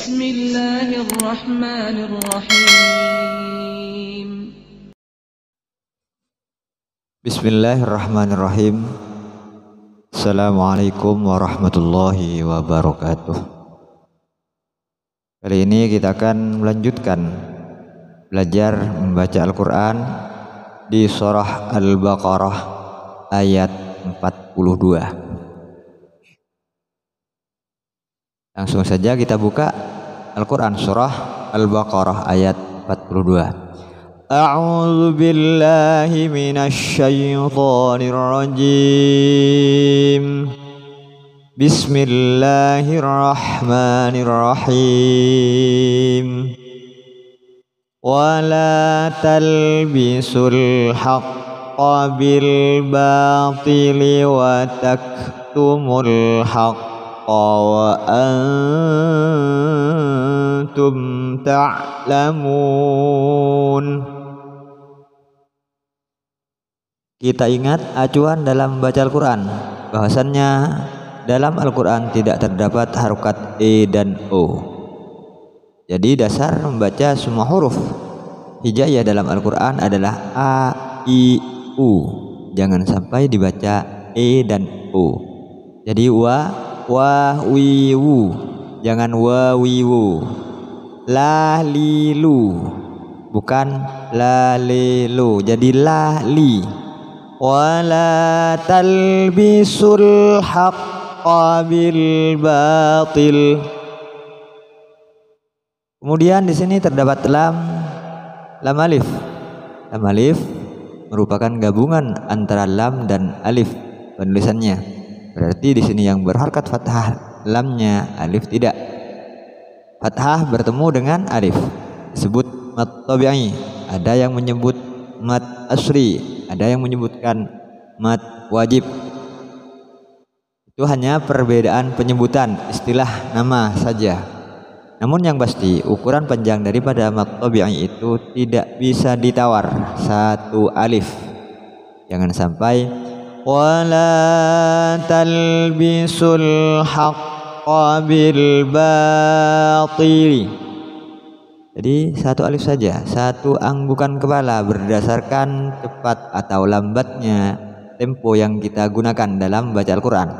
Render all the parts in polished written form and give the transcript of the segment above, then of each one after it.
Bismillahirrahmanirrahim. Bismillahirrahmanirrahim. Assalamualaikum warahmatullahi wabarakatuh. Kali ini kita akan melanjutkan belajar membaca Al-Quran di surah Al-Baqarah ayat 42. Langsung saja kita buka Al-Quran surah Al-Baqarah ayat 42. A'udzu billahi minasy syaithanir rajim. Bismillahirrahmanirrahim. Wala talbisul haqqa bil batili wa taktumul haqqa wa antum ta'lamun. Kita ingat acuan dalam membaca Al-Quran, bahwasannya dalam Al-Quran tidak terdapat harokat E dan O. Jadi dasar membaca semua huruf hijaiyah dalam Al-Quran adalah A, I, U. Jangan sampai dibaca E dan O. Jadi wa, wi, wu. Jangan wa, wi, wu. La, li, lu. Bukan la, li, lu. Jadi la, li. Wala talbisul haqqa bil batil. Kemudian di sini terdapat lam alif. Lam alif merupakan gabungan antara lam dan alif penulisannya. Berarti di sini yang berharkat fathah lamnya, alif tidak. Fathah bertemu dengan alif disebut mad tabi'i. Ada yang menyebut mad asri, ada yang menyebutkan mad wajib. Itu hanya perbedaan penyebutan istilah nama saja. Namun yang pasti ukuran panjang daripada mad tabi'i itu tidak bisa ditawar, satu alif. Jangan sampai wala talbisul haqqa bil batili. Jadi satu alif saja, satu anggukan kepala berdasarkan cepat atau lambatnya tempo yang kita gunakan dalam baca Al-Quran.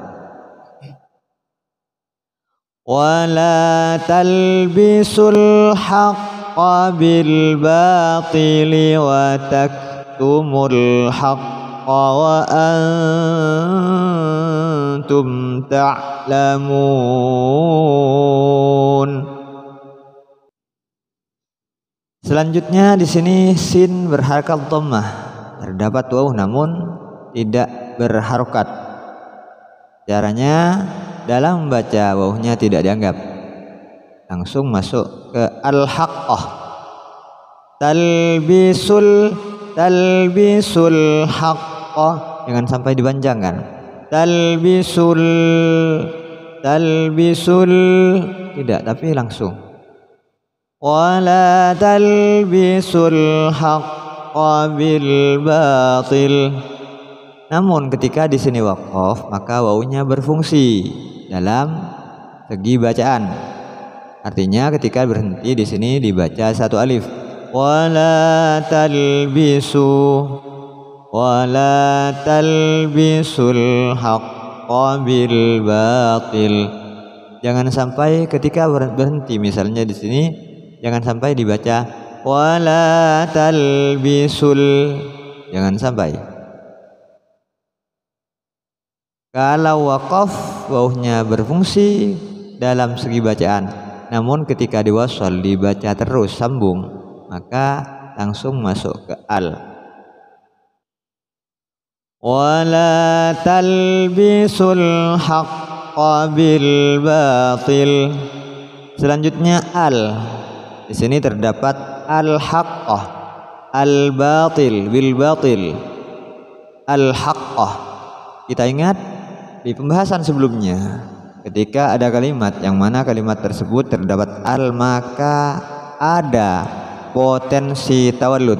Wala talbisul haqqa bil batili wa taktumul haqqa wa antum ta'lamun. Selanjutnya di sini sin berharokat dhammah. Terdapat waw namun tidak berharokat. Caranya dalam membaca wawnya tidak dianggap, langsung masuk ke al-haqqah. Talbisul haqqah, jangan sampai dipanjangkan. Talbisul tidak, tapi langsung. Wala talbisul haqqa bil batil. Namun ketika di sini waqaf, maka wawunya berfungsi dalam segi bacaan. Artinya ketika berhenti di sini dibaca satu alif. Wala talbisul haqqa bil batil. Jangan sampai ketika berhenti misalnya di sini, jangan sampai dibaca wala talbisul, jangan sampai. Kalau waqaf wawunya berfungsi dalam segi bacaan, namun ketika diwasal dibaca terus sambung, maka langsung masuk ke al. Wala talbisul haqqa bil batil. Selanjutnya al. Di sini terdapat al-haqqah, al-batil bil batil. Al-haqqah. Kita ingat di pembahasan sebelumnya, ketika ada kalimat yang mana kalimat tersebut terdapat al, maka ada potensi tawallud.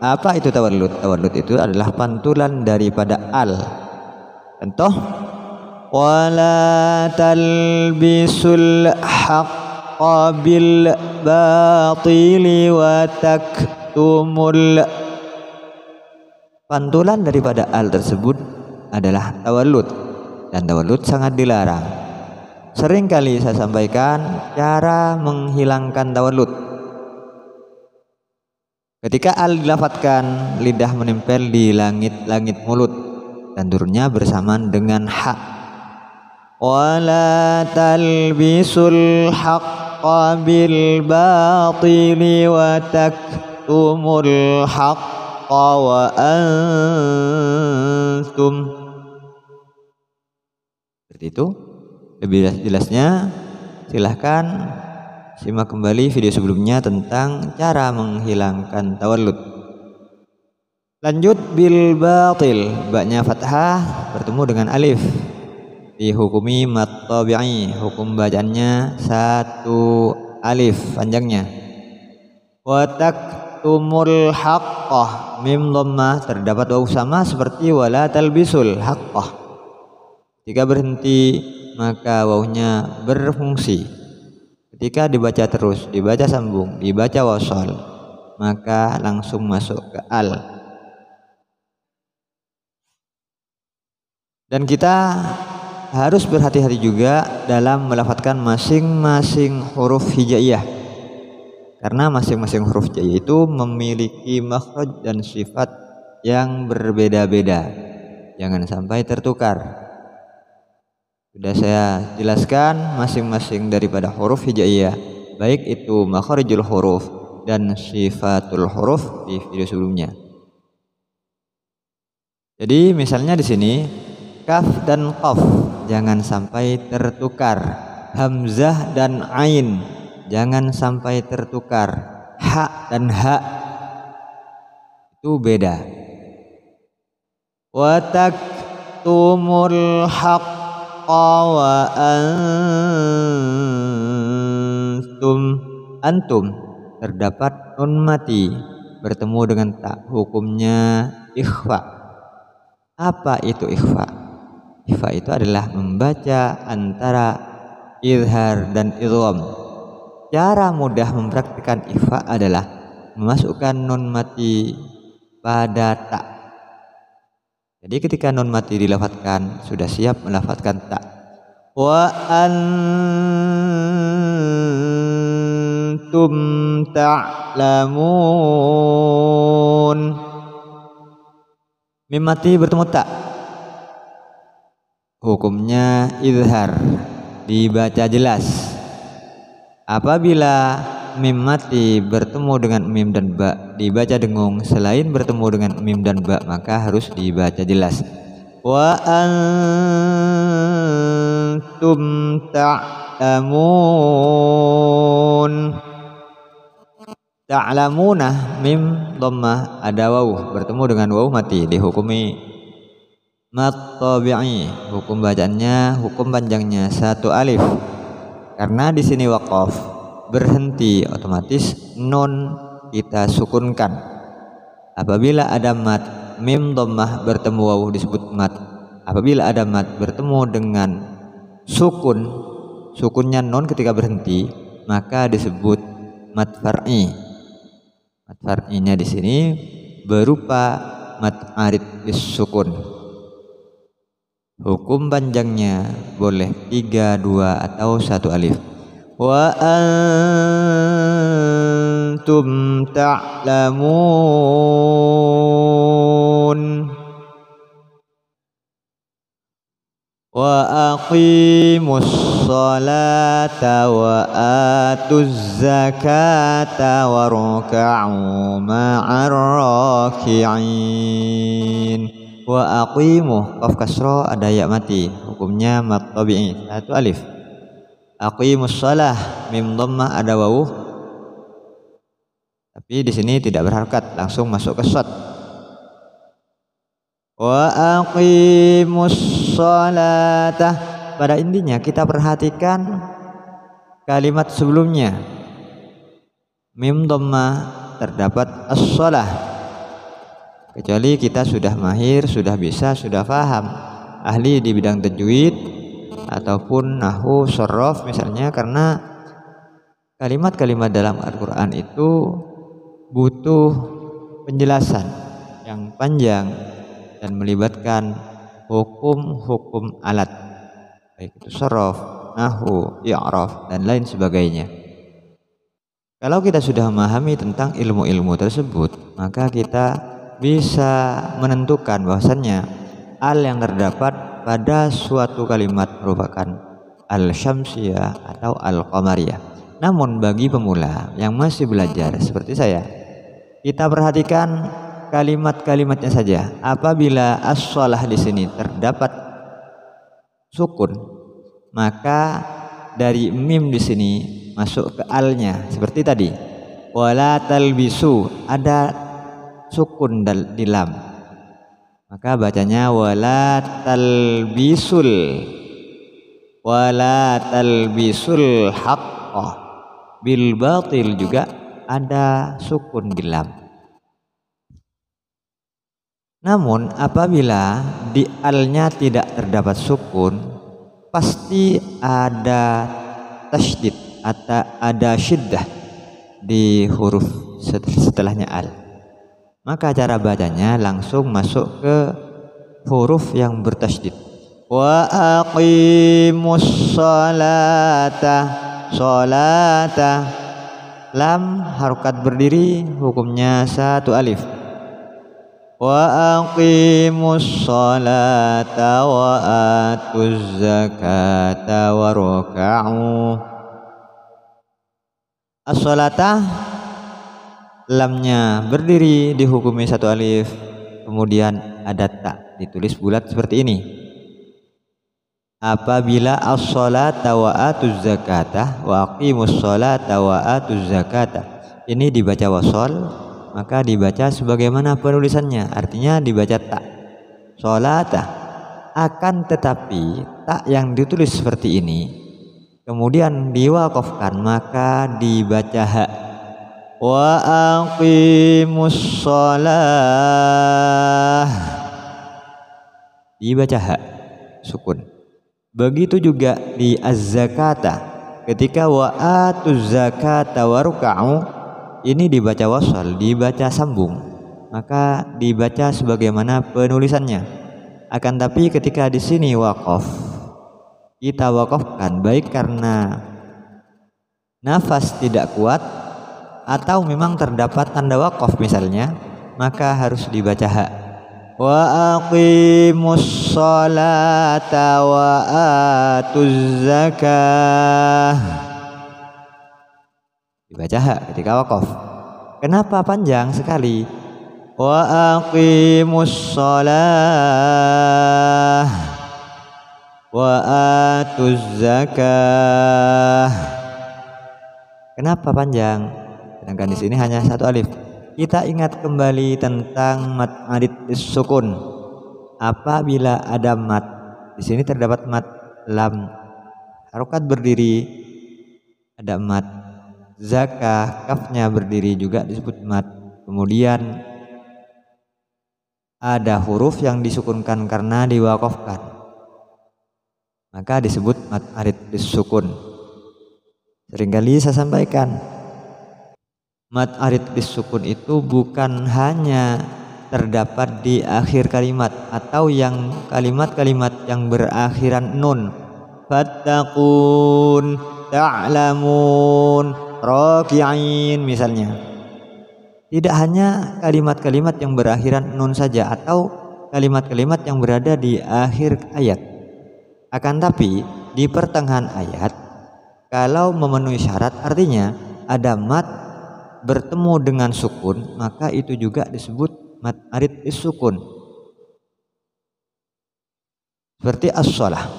Apa itu tawallud? Tawallud itu adalah pantulan daripada al. Contoh, wala talbisul haqq bil batili wa taktumul. Pantulan daripada al tersebut adalah tawallud, dan tawallud sangat dilarang. Sering kali saya sampaikan cara menghilangkan tawallud. Ketika al dilafatkan, lidah menempel di langit-langit mulut dan turunnya bersamaan dengan ha. Wala talbisul haqqa bil batili wa taktumul haqqa wa antum. Seperti itu. Lebih jelasnya silahkan simak kembali video sebelumnya tentang cara menghilangkan tawallud. Lanjut bil batil, baknya fathah bertemu dengan alif. Dihukumi mat tabi'i, hukum bacaannya satu alif panjangnya. Wa taktumul haqqah, mim dhammah terdapat waw sama seperti wala talbisul haqqah. Jika berhenti maka wawnya berfungsi. Ketika dibaca terus, dibaca sambung, dibaca wasal, maka langsung masuk ke al. Dan kita harus berhati-hati juga dalam melafadzkan masing-masing huruf hijaiyah, karena masing-masing huruf hijaiyah itu memiliki makhraj dan sifat yang berbeda-beda. Jangan sampai tertukar. Sudah saya jelaskan masing-masing daripada huruf hijaiyah, baik itu makharijul huruf dan sifatul huruf di video sebelumnya. Jadi misalnya di sini kaf dan qaf jangan sampai tertukar, hamzah dan ain jangan sampai tertukar, ha dan ha itu beda. Wa taktumul haqq wa antum terdapat nun mati bertemu dengan tak, hukumnya ikhfa. Apa itu ikhfa? Ikhfa itu adalah membaca antara izhar dan idgham. Cara mudah mempraktikkan ikhfa adalah memasukkan nun mati pada tak. Jadi ketika nun mati dilafadzkan, sudah siap melafadzkan tak. Wa antum ta'lamun. Mim mati bertemu tak, hukumnya izhar, dibaca jelas. Apabila mim mati bertemu dengan mim dan ba dibaca dengung, selain bertemu dengan mim dan ba maka harus dibaca jelas. Wa antum ta'lamun. Ta'lamuna mim dhammah ada waw bertemu dengan waw mati, dihukumi mat tabi'i, hukum bacaannya, hukum panjangnya satu alif. Karena di sini waqaf berhenti, otomatis nun kita sukunkan. Apabila ada mat mim dhammah bertemu waw disebut mat. Apabila ada mat bertemu dengan sukun, sukunnya nun ketika berhenti, maka disebut mat far'i. Mat far'inya di sini berupa mat arid bis sukun. Hukum panjangnya boleh 3, 2 atau 1 alif. Wa antum ta'lamun. Wa aqimus salata wa atuz zakata warka'u ma'ar raki'in. Wa aqimu, qaf kasro ada ya mati, hukumnya mat tabi'i satu alif. Aqimus shalah mim dhammah ada wawu, tapi di sini tidak berharakat, langsung masuk ke shad. Wa aqimus sholata, pada intinya kita perhatikan kalimat sebelumnya mim dhammah terdapat as-shalah, kecuali kita sudah mahir, sudah bisa, sudah paham, ahli di bidang tajwid ataupun nahwu, shorrof misalnya, karena kalimat-kalimat dalam Al-Quran itu butuh penjelasan yang panjang dan melibatkan hukum-hukum alat, baik itu shorof, nahwu, i'raf, dan lain sebagainya. Kalau kita sudah memahami tentang ilmu-ilmu tersebut, maka kita bisa menentukan bahwasannya al yang terdapat pada suatu kalimat merupakan al-syamsiyah atau al-qamariyah. Namun bagi pemula yang masih belajar seperti saya, kita perhatikan kalimat-kalimatnya saja. Apabila as-shalah di sini terdapat sukun, maka dari mim di sini masuk ke alnya seperti tadi. Wala talbisu, ada sukun di lam, maka bacanya wala talbisul haqqah bil batil, juga ada sukun di lam. Namun apabila di alnya tidak terdapat sukun, pasti ada tasydid atau ada syiddah di huruf setelahnya al. Maka cara bacanya langsung masuk ke huruf yang bertasydid. Wa aqimus sholata, lam harokat berdiri, hukumnya satu alif. Wa aqimus sholata wa atuz zakata waruka'u. As-sholata, lamnya berdiri, dihukumi satu alif, kemudian ada ta, ditulis bulat seperti ini. Apabila as-sholata wa atuz zakata wa aqimus sholata wa atuz zakata, ini dibaca wasol, maka dibaca sebagaimana penulisannya, artinya dibaca ta, sholata. Akan tetapi ta yang ditulis seperti ini kemudian diwakafkan, maka dibaca ha. Wa aqimus sholah, dibaca ha, sukun. Begitu juga di az-zakata, ketika wa atuz zakata waruka'u, ini dibaca wasal, dibaca sambung, maka dibaca sebagaimana penulisannya. Akan tapi ketika di sini wakaf, kita wakafkan baik karena nafas tidak kuat atau memang terdapat tanda wakaf misalnya, maka harus dibaca ha. Wa aqimus sholata wa atuz zakah, dibaca ha ketika wakaf. Kenapa panjang sekali? Wa aqimus sholah wa atuz zakah. Kenapa panjang? Sedangkan di sini hanya satu alif. Kita ingat kembali tentang mad arid sukun. Apabila ada mad, di sini terdapat mad lam, harokat berdiri, ada mad zakah, kafnya berdiri juga disebut mad. Kemudian ada huruf yang disukunkan karena diwakafkan, maka disebut mad arid sukun. Seringkali saya sampaikan, mad arid sukun itu bukan hanya terdapat di akhir kalimat atau yang kalimat-kalimat yang berakhiran nun. Fattaqun, ta'lamun, raki'in misalnya. Tidak hanya kalimat-kalimat yang berakhiran nun saja atau kalimat-kalimat yang berada di akhir ayat. Akan tapi di pertengahan ayat, kalau memenuhi syarat, artinya ada mad bertemu dengan sukun, maka itu juga disebut mad arid sukun. Seperti as-shalah,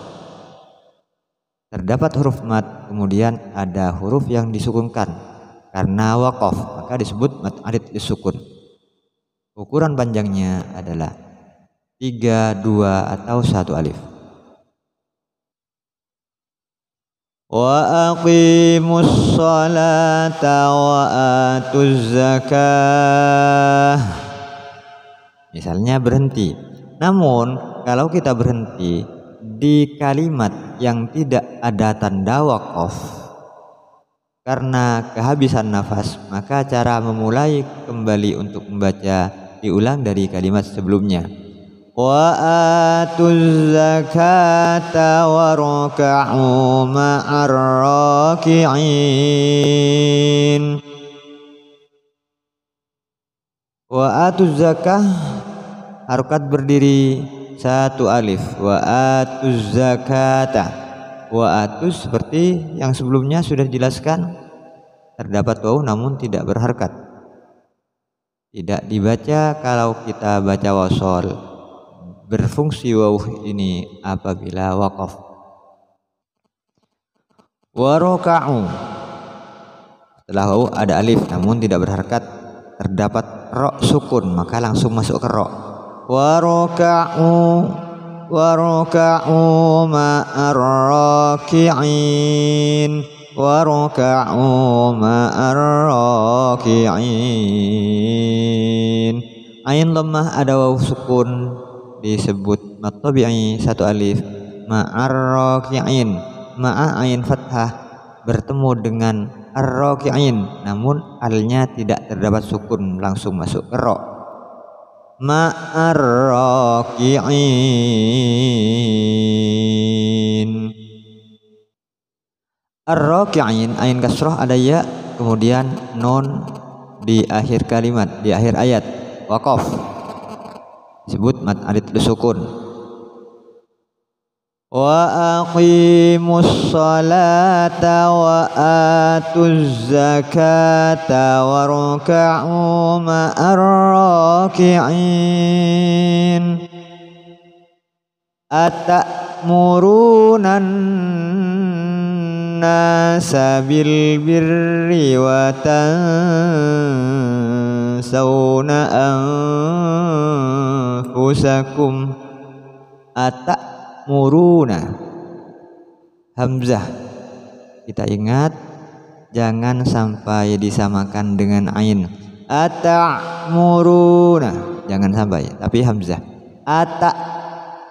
terdapat huruf mad, kemudian ada huruf yang disukunkan karena wakaf, maka disebut mad arid sukun. Ukuran panjangnya adalah 3, 2 atau 1 alif. Wa aqimus sholata wa atuz zakah, misalnya berhenti. Namun kalau kita berhenti di kalimat yang tidak ada tanda wakaf, karena kehabisan nafas, maka cara memulai kembali untuk membaca diulang dari kalimat sebelumnya. Wa atuz zakata warka'u ma'ar raki'in. Wa atuz zakah, harokat berdiri satu alif. Wa atuz zakata. Wa atuz seperti yang sebelumnya sudah dijelaskan, terdapat waw namun tidak berharkat. Tidak dibaca kalau kita baca wasol. Berfungsi waw ini apabila waqaf. Waroka'u, setelah waw ada alif namun tidak berharkat, terdapat ro sukun, maka langsung masuk ke ro. Waroka'u ma'ar raki'in. Waroka'u ma'ar raki'in. Ain lemah ada waw sukun, disebut mad tabi'i satu alif. Ma'ar raki'in, ma'a ain fathah bertemu dengan ar-raki'in, namun alnya tidak terdapat sukun, langsung masuk ke ro. Ma'ar raki'in. Ar-raki'in ain kasroh ada ya, kemudian nun di akhir kalimat, di akhir ayat waqaf, disebut mad arid sukun. Wa aqimus salata wa atuz zakata warka'u ma'ar raki'in. Atamuruna nasa bil birri wa tansawna anfusakum. Atamuruna, hamzah kita ingat jangan sampai disamakan dengan ain. Atamuruna jangan sampai, tapi hamzah.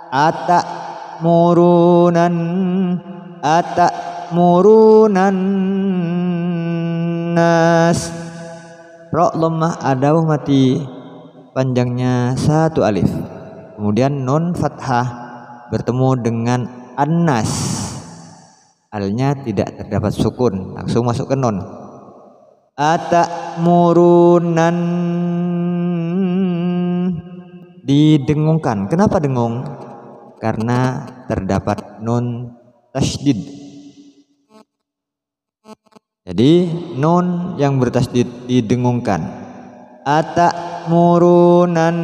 Atamuruna nas. Ro lemah ada mati, panjangnya satu alif. Kemudian nun fathah bertemu dengan annas, alnya tidak terdapat sukun, langsung masuk ke nun. Atamurunan, didengungkan. Kenapa dengung? Karena terdapat nun tasydid. Jadi nun yang bertasydid didengungkan. Atamurunan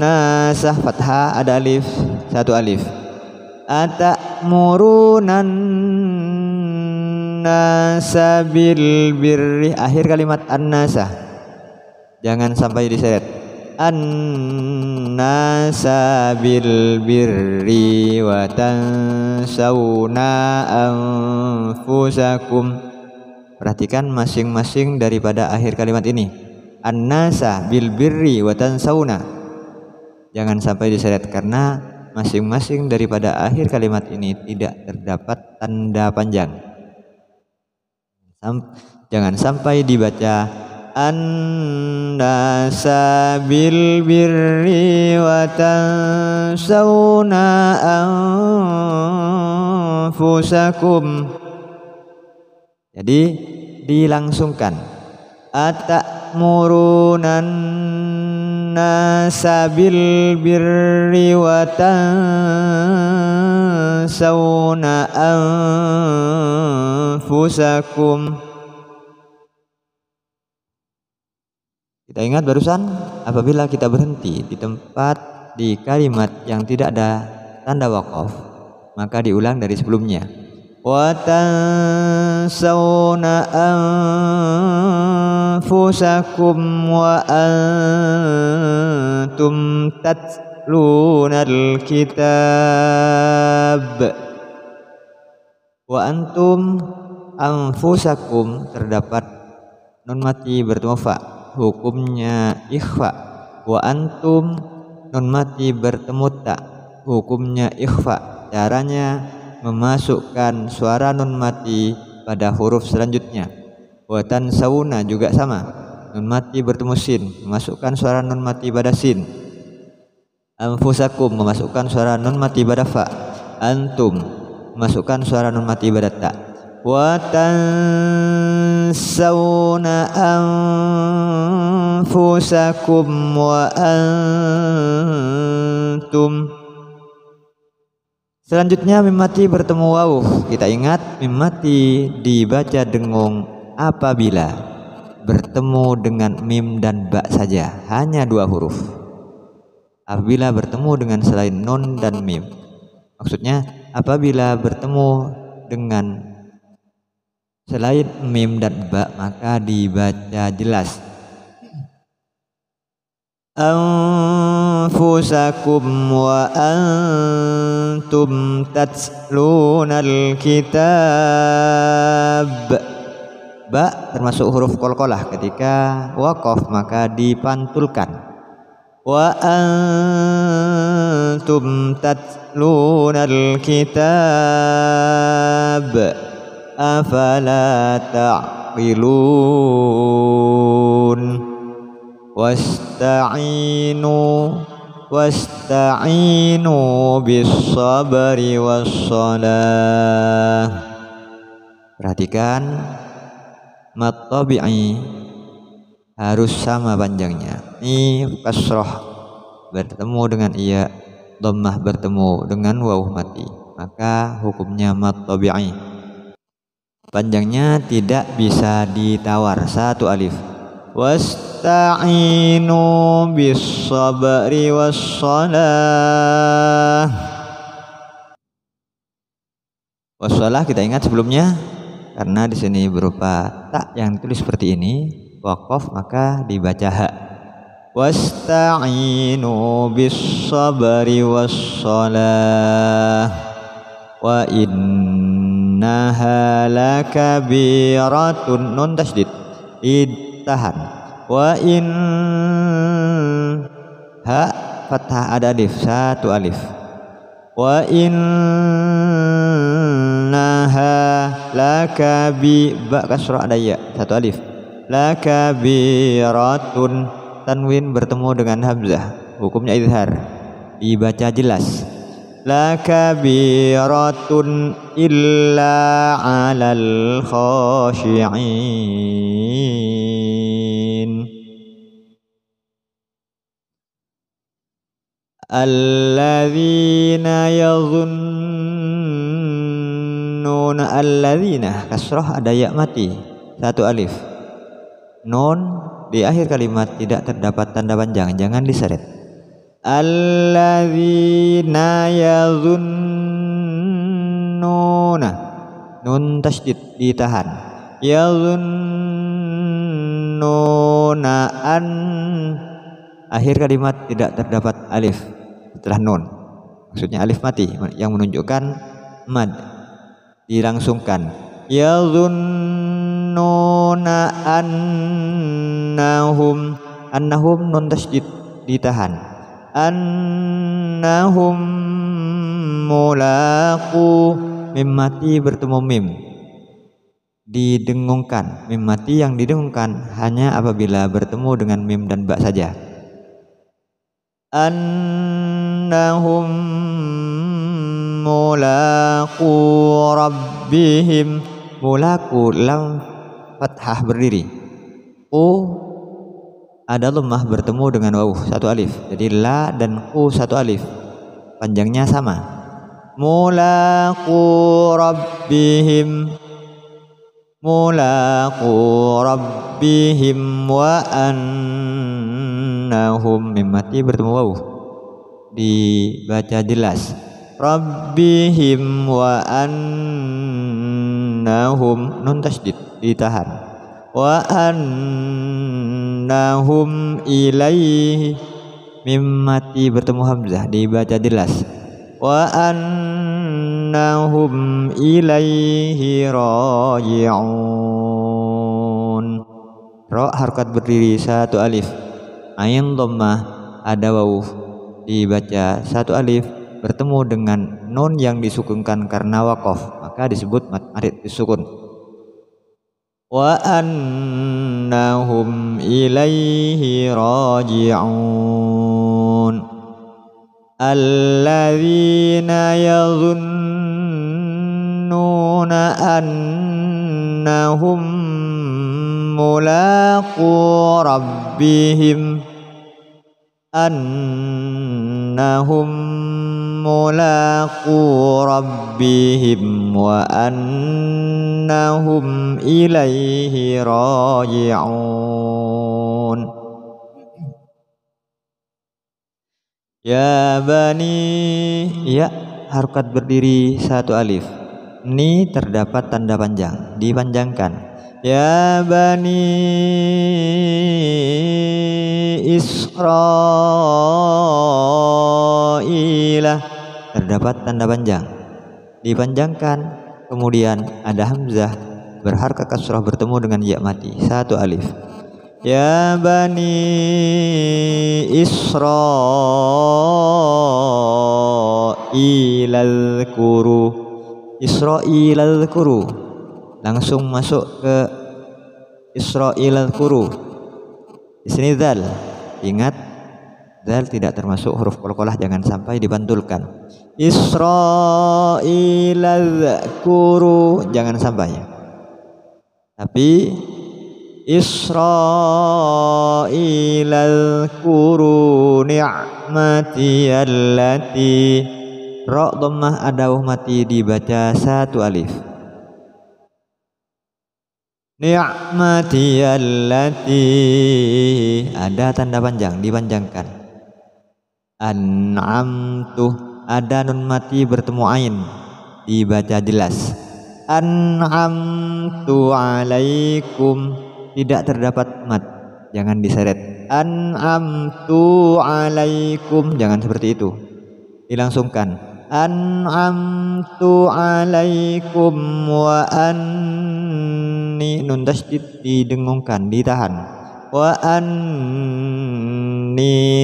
nasah fathah ada alif, satu alif. Atamurunan nasa bil birri, akhir kalimat an-nasah jangan sampai diseret. An-nasa bil birri wa tansawna anfusakum. Perhatikan masing-masing daripada akhir kalimat ini. An-nasa bil birri wa tansawna, jangan sampai diseret karena masing-masing daripada akhir kalimat ini tidak terdapat tanda panjang. Jangan sampai dibaca an-nasa bil birri wa tansawna anfusakum. Jadi dilangsungkan. Atamurunan nasa bil birri wa tansawna anfusakum. Kita ingat barusan, apabila kita berhenti di tempat di kalimat yang tidak ada tanda waqaf, maka diulang dari sebelumnya. Wa tansawna anfusakum wa antum tatlunal kitab. Wa antum anfusakum, terdapat nun mati bertemu fa, hukumnya ikhfa. Wa antum nun mati bertemu ta, hukumnya ikhfa. Caranya memasukkan suara nun mati pada huruf selanjutnya. Wa tansawna juga sama, nun mati bertemu sin, memasukkan suara nun mati pada sin. Anfusakum memasukkan suara nun mati pada fa. Antum memasukkan suara nun mati pada ta. Wa tansawna anfusakum wa antum. Selanjutnya mim mati bertemu waw. Kita ingat mim mati dibaca dengung apabila bertemu dengan mim dan ba saja, hanya 2 huruf. Apabila bertemu dengan selain nun dan mim, maksudnya apabila bertemu dengan selain mim dan ba maka dibaca jelas. Anfusakum wa antum tatlunal kitab. Ba termasuk huruf qalqalah, ketika waqaf maka dipantulkan. Wa antum tatlunal kitab afala ta'qilun. Wasta'inu bis-sabri was-shalah. Perhatikan mat tabi'i harus sama panjangnya. Ini kasroh bertemu dengan iya, dhammah bertemu dengan waw mati, maka hukumnya mat tabi'i. Panjangnya tidak bisa ditawar, 1 alif. Wasta'inu bis-sabri was-shalah. Was-shalah kita ingat sebelumnya, karena di sini berupa tak yang ditulis seperti ini, waqaf maka dibaca ha. Wasta'inu bis-sabri was-shalah wa innaha lakabiratun. Nun tasydid ditahan. Wa in ha fathah ada alif, 1 alif. Wa innaha lakabi ba kasrah ada ya, 1 alif. Lakabiratun tanwin bertemu dengan hamzah, hukumnya izhar, dibaca jelas. Lakabiratun illa 'alal khashi'in alladzina yadhunnuna. Alladzina kasrah ada ya mati, 1 alif. Nun di akhir kalimat tidak terdapat tanda panjang, jangan diseret. Alladzina yadhunnuna, nun tasydid ditahan. Yadhunnuna an, akhir kalimat tidak terdapat alif setelah nun, maksudnya alif mati yang menunjukkan mad, dilangsungkan. Yadhunnuna annahum, annahum nun tasydid ditahan. Annahum mulaqu, mim mati bertemu mim didengungkan. Mim mati yang didengungkan hanya apabila bertemu dengan mim dan ba saja. Annahum mulaqu rabbihim. Mulaqu lam fathah berdiri. Ada dhammah bertemu dengan waw, 1 alif. Jadi la dan ku 1 alif, panjangnya sama. Mulaqu rabbihim, mulaqu rabbihim wa annahum, mim mati bertemu waw, dibaca jelas. Rabbihim wa annahum, nun tasydid ditahan. Wa annahum ilaihi, mim mati bertemu hamzah dibaca jelas. Wa annahum ilaihi raji'un. Ra harokat berdiri, 1 alif. Ain dhammah ada waw, dibaca 1 alif bertemu dengan nun yang disukunkan karena waqaf, maka disebut mad disukun. wa annahum ilaihi raji'un. Alladzina yadhunnuna annahum mulaqu rabbihim wa annahum ilaihi raji'un. Ya bani, ya harokat berdiri satu alif. Ni terdapat tanda panjang, dipanjangkan. Ya bani Israila, terdapat tanda panjang, dipanjangkan. Kemudian ada hamzah berharkat kasrah bertemu dengan ya mati, satu alif. Ya bani Israila dzkuru, Israila dzkuru, langsung masuk ke Israila dzkuru. Di sini dzal, ingat dzal tidak termasuk huruf qalqalah, jangan sampai dipantulkan. Israila dzkuru, jangan sampai. Tapi Israila dzkuru ni'mati allati, ra dhammah ada mati dibaca satu alif. Ni'mati allati ada tanda panjang, dipanjangkan. An'amtu ada nun mati bertemu ain, dibaca jelas. An'amtu alaikum tidak terdapat mat, jangan diseret. An'amtu alaikum, jangan seperti itu, dilangsungkan. An'amtu alaikum wa anni, nun tasydid didengungkan, ditahan. Wa anni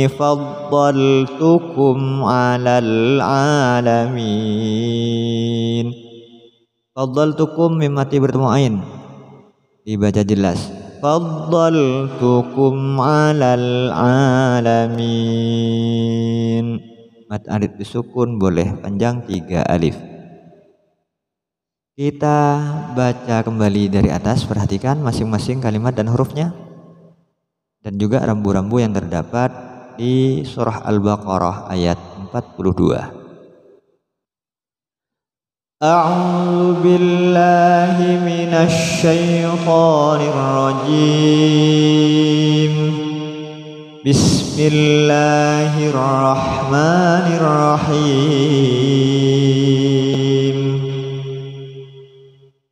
faddaltukum alal alamin. Faddaltukum mim mati bertemu ain, dibaca jelas. Faddaltukum alal alamin. Mat alif disukun boleh panjang 3 alif. Kita baca kembali dari atas, perhatikan masing-masing kalimat dan hurufnya, dan juga rambu-rambu yang terdapat di surah Al-Baqarah ayat 42. A'udzu billahi minasy syaithanir rajim. Bismillahirrahmanirrahim.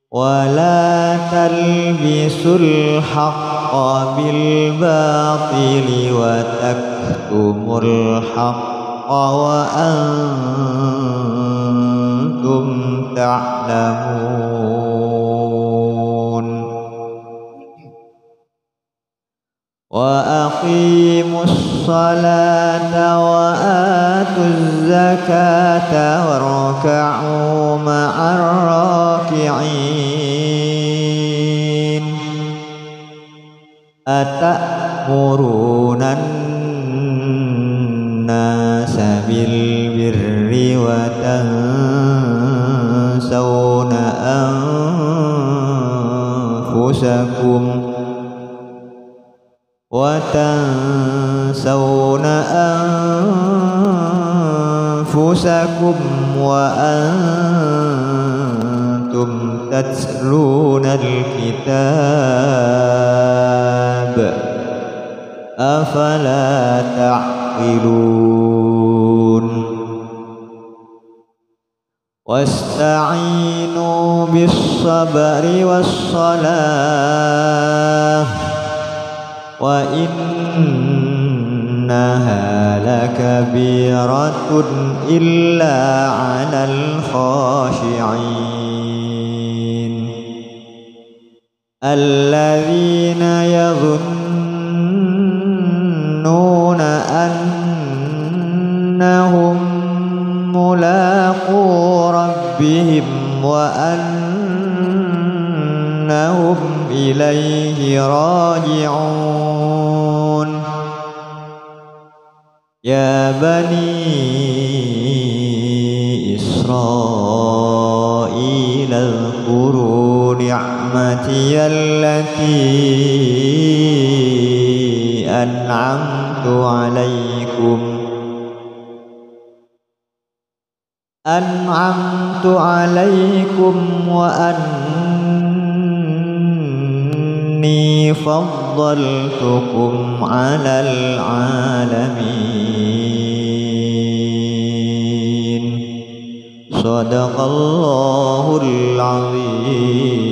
Wa la talbisul haqqa bil batili wa taktumul haqqa wa antum ta'lamun. Wa aqimus salata wa atuz zakata warka'u ma'ar raki'in. Atamuruna an-nasa bil birri wa tansawna anfusakum wa tansawna anfusakum wa antum tatluna al-kitab afala ta'qilun. Wasta'inu bis-sabri was-salah wa innaha lakabiratun illa 'alal khashi'in alladzina yadhunnuna annahum mulaqu rabbihim wa annahum وأنتم إليه راجعون يا بني إسرائيل اذكروا نعمتي التي أنعمت عليكم وأني فضلتكم على العالمين صدق الله العظيم.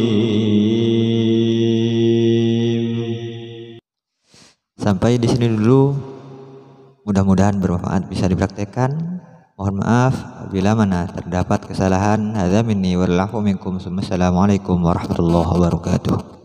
Sampai di sini dulu. Mudah-mudahan bermanfaat, bisa dipraktekkan. Mohon maaf apabila mana terdapat kesalahan. Hadza minni wal afu minkum. Assalamualaikum warahmatullahi wabarakatuh.